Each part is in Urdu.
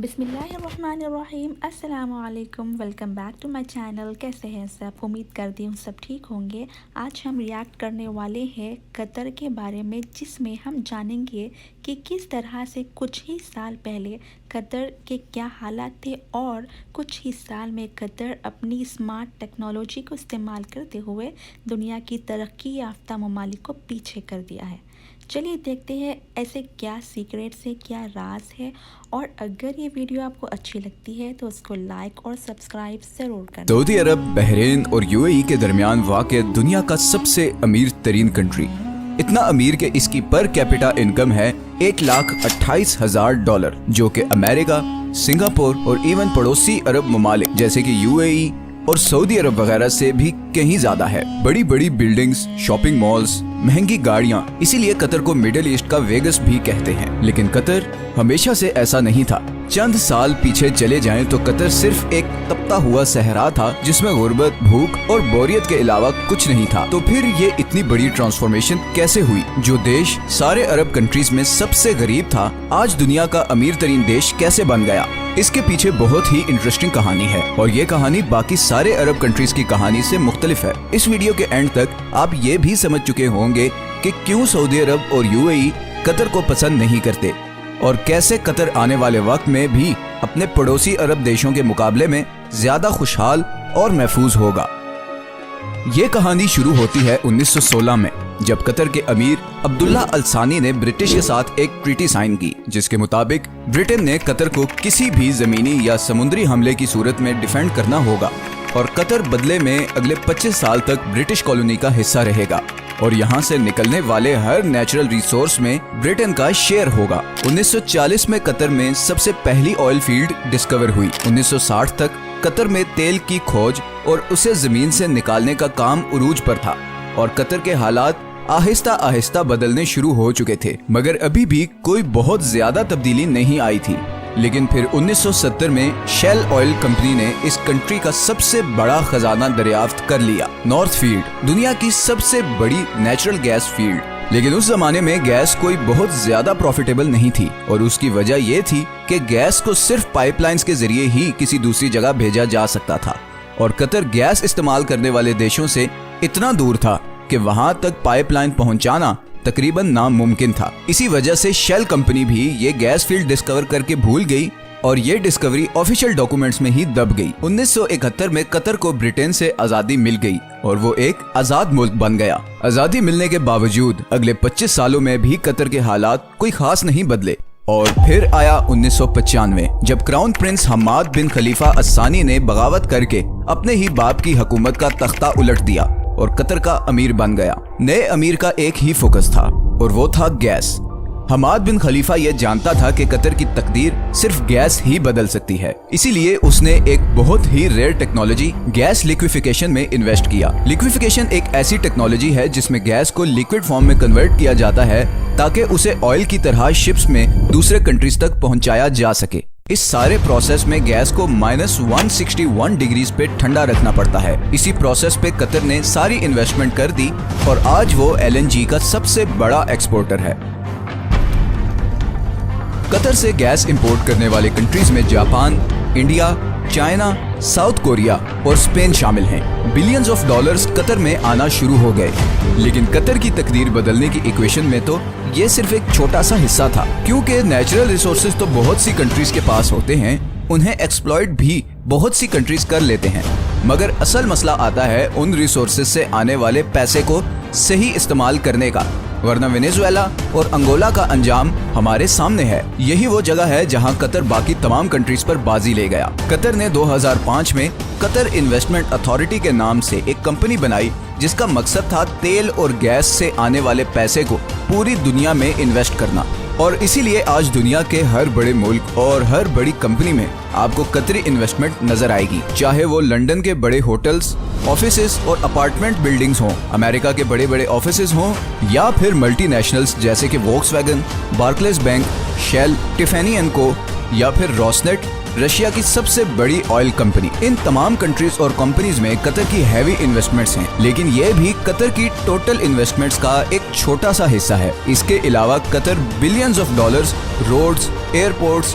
بسم اللہ الرحمن الرحیم، السلام علیکم، welcome back to my channel. کیسے ہیں سب؟ امید کرتی ہوں سب ٹھیک ہوں گے۔ آج ہم ریاکٹ کرنے والے ہیں قطر کے بارے میں، جس میں ہم جانیں گے کہ کس طرح سے کچھ ہی سال پہلے قطر کے کیا حالات تھے اور کچھ ہی سال میں قطر اپنی اسمارٹ ٹیکنالوجی کو استعمال کرتے ہوئے دنیا کی ترقی یافتہ ممالک کو پیچھے کر دیا ہے۔ چلیے دیکھتے ہیں ایسے کیا سیکریٹس ہے، کیا راز ہے، اور اگر یہ ویڈیو آپ کو اچھی لگتی ہے تو اس کو لائک اور سبسکرائب ضرور کریں۔ سعودی عرب، بحرین اور یو اے ای کے درمیان واقع دنیا کا سب سے امیر ترین کنٹری، اتنا امیر کہ اس کی پر کیپٹا انکم ہے $1,28,000، جو کہ امریکہ، سنگاپور اور ایون پڑوسی عرب ممالک جیسے کہ یو اے ای اور سعودی عرب وغیرہ سے بھی کہیں زیادہ ہے۔ بڑی بڑی بلڈنگز، شاپنگ مالز، مہنگی گاڑیاں، اسی لیے قطر کو مڈل ایسٹ کا ویگس بھی کہتے ہیں۔ لیکن قطر ہمیشہ سے ایسا نہیں تھا۔ چند سال پیچھے چلے جائیں تو قطر صرف ایک تپتا ہوا صحرا تھا جس میں غربت، بھوک اور بوریت کے علاوہ کچھ نہیں تھا۔ تو پھر یہ اتنی بڑی ٹرانسفارمیشن کیسے ہوئی؟ جو دیش سارے عرب کنٹریز میں سب سے غریب تھا، آج دنیا کا امیر ترین دیش کیسے بن گیا؟ اس کے پیچھے بہت ہی انٹرسٹنگ کہانی ہے، اور یہ کہانی باقی سارے عرب کنٹریز کی کہانی سے مختلف ہے۔ اس ویڈیو کے اینڈ تک آپ یہ بھی سمجھ چکے ہوں گے کہ کیوں سعودی عرب اور یو اے ای قطر کو پسند نہیں کرتے، اور کیسے قطر آنے والے وقت میں بھی اپنے پڑوسی عرب دیشوں کے مقابلے میں زیادہ خوشحال اور محفوظ ہوگا۔ یہ کہانی شروع ہوتی ہے 1916 میں، جب قطر کے امیر عبداللہ الثانی نے برٹش کے ساتھ ایک ٹریٹی سائن کی، جس کے مطابق برٹن نے قطر کو کسی بھی زمینی یا سمندری حملے کی صورت میں ڈیفینڈ کرنا ہوگا، اور قطر بدلے میں اگلے 25 سال تک برٹش کالونی کا حصہ رہے گا، اور یہاں سے نکلنے والے ہر نیچرل ریسورس میں برٹن کا شیئر ہوگا۔ 1940 میں قطر میں سب سے پہلی آئل فیلڈ ڈسکور ہوئی۔ 1960 تک قطر میں تیل کی کھوج اور اسے زمین سے نکالنے کا کام عروج پر تھا، اور قطر کے حالات آہستہ آہستہ بدلنے شروع ہو چکے تھے، مگر ابھی بھی کوئی بہت زیادہ تبدیلی نہیں آئی تھی۔ لیکن پھر 1970 میں شیل آئل کمپنی نے اس کنٹری کا سب سے بڑا خزانہ دریافت کر لیا، نارتھ فیلڈ، دنیا کی سب سے بڑی نیچرل گیس فیلڈ۔ لیکن اس زمانے میں گیس کوئی بہت زیادہ پروفیٹیبل نہیں تھی، اور اس کی وجہ یہ تھی کہ گیس کو صرف پائپ لائنز کے ذریعے ہی کسی دوسری جگہ بھیجا جا سکتا تھا، اور قطر گیس استعمال کرنے والے دیشوں سے اتنا دور تھا کہ وہاں تک پائپ لائن پہنچانا تقریباً ناممکن تھا۔ اسی وجہ سے شیل کمپنی بھی یہ گیس فیلڈ ڈسکور کر کے بھول گئی، اور یہ ڈسکوری آفیشل ڈاکومنٹس میں ہی دب گئی۔ 1971 میں قطر کو برٹن سے آزادی مل گئی، اور وہ ایک آزاد ملک بن گیا۔ آزادی ملنے کے باوجود اگلے 25 سالوں میں بھی قطر کے حالات کوئی خاص نہیں بدلے، اور پھر آیا 1995، جب کراؤن پرنس حماد بن خلیفہ الثانی نے بغاوت کر کے اپنے ہی باپ کی حکومت کا تختہ الٹ دیا اور قطر کا امیر بن گیا۔ نئے امیر کا ایک ہی فوکس تھا، اور وہ تھا گیس۔ حماد بن خلیفہ یہ جانتا تھا کہ قطر کی تقدیر صرف گیس ہی بدل سکتی ہے، اسی لیے اس نے ایک بہت ہی ریئر ٹیکنالوجی گیس لیکویفیکیشن میں انویسٹ کیا۔ لیکویفیکیشن ایک ایسی ٹیکنالوجی ہے جس میں گیس کو لیکوڈ فارم میں کنورٹ کیا جاتا ہے تاکہ اسے آئل کی طرح شپس میں دوسرے کنٹریز تک پہنچایا جا سکے۔ اس سارے پروسیس میں گیس کو -161 ڈگریز پہ ٹھنڈا رکھنا پڑتا ہے۔ اسی پروسیس پہ قطر نے ساری انویسٹمنٹ کر دی، اور آج وہ LNG کا سب سے بڑا ایکسپورٹر ہے۔ قطر سے گیس امپورٹ کرنے والے کنٹریز میں Japan, India, China, south Korea اور اسپین شامل ہیں۔ بلینز آف ڈالرز قطر میں آنا شروع ہو گئے، لیکن قطر کی تقدیر بدلنے کی ایکویشن میں تو یہ صرف ایک چھوٹا سا حصہ تھا، کیونکہ نیچرل ریسورسز تو بہت سی کنٹریز کے پاس ہوتے ہیں، انہیں ایکسپلائٹ بھی بہت سی کنٹریز کر لیتے ہیں، مگر اصل مسئلہ آتا ہے ان ریسورسز سے آنے والے پیسے کو صحیح استعمال کرنے کا، ورنہ وینیزویلا اور انگولا کا انجام ہمارے سامنے ہے۔ یہی وہ جگہ ہے جہاں قطر باقی تمام کنٹریز پر بازی لے گیا۔ قطر نے 2005 میں قطر انویسٹمنٹ اتھارٹی کے نام سے ایک کمپنی بنائی، جس کا مقصد تھا تیل اور گیس سے آنے والے پیسے کو پوری دنیا میں انویسٹ کرنا، اور اسی لیے آج دنیا کے ہر بڑے ملک اور ہر بڑی کمپنی میں آپ کو قطری انویسٹمنٹ نظر آئے گی، چاہے وہ لنڈن کے بڑے ہوٹلز، آفیسز اور اپارٹمنٹ بلڈنگز ہوں، امریکہ کے بڑے بڑے آفیسز ہوں، یا پھر ملٹی نیشنلز جیسے کہ Volkswagen, Barclays bank, Shell, Tiffany and co, یا پھر روسنیٹ، رشیا کی سب سے بڑی آئل کمپنی۔ ان تمام کنٹریز اور کمپنیز میں قطر کی ہیوی انویسٹمنٹس ہیں، لیکن یہ بھی قطر کی ٹوٹل انویسٹمنٹس کا ایک چھوٹا سا حصہ ہے۔ اس کے علاوہ Qatar billions of dollars roads, airports,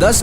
10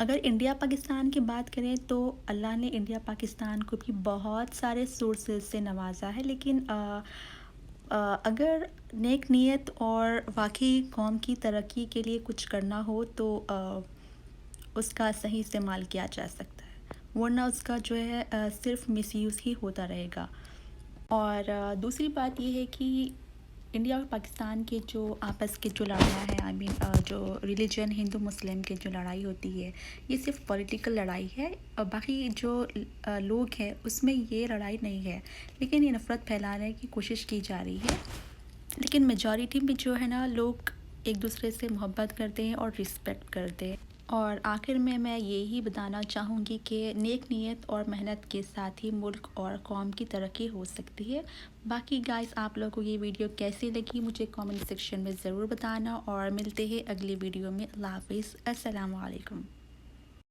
اگر انڈیا پاکستان کی بات کریں تو اللہ نے انڈیا پاکستان کو بھی بہت سارے سورسز سے نوازا ہے، لیکن اگر نیک نیت اور واقعی قوم کی ترقی کے لیے کچھ کرنا ہو تو اس کا صحیح استعمال کیا جا سکتا ہے، ورنہ اس کا جو ہے صرف مس یوز ہی ہوتا رہے گا۔ اور دوسری بات یہ ہے کہ انڈیا اور پاکستان کے جو آپس کے جو لڑائیاں ہیں جو ریلیجن ہندو مسلم کے جو لڑائی ہوتی ہے، یہ صرف پولیٹیکل لڑائی ہے، اور باقی جو لوگ ہیں اس میں یہ لڑائی نہیں ہے، لیکن یہ نفرت پھیلانے کی کوشش کی جا رہی ہے۔ لیکن میجورٹی میں جو ہے نا، لوگ ایک دوسرے سے محبت کرتے ہیں اور رسپیکٹ کرتے ہیں۔ اور آخر میں یہی بتانا چاہوں گی کہ نیک نیت اور محنت کے ساتھ ہی ملک اور قوم کی ترقی ہو سکتی ہے۔ باقی گائز، آپ لوگوں کو یہ ویڈیو کیسی لگی مجھے کامنٹ سیکشن میں ضرور بتانا، اور ملتے ہیں اگلی ویڈیو میں۔ اللہ حافظ، السلام علیکم۔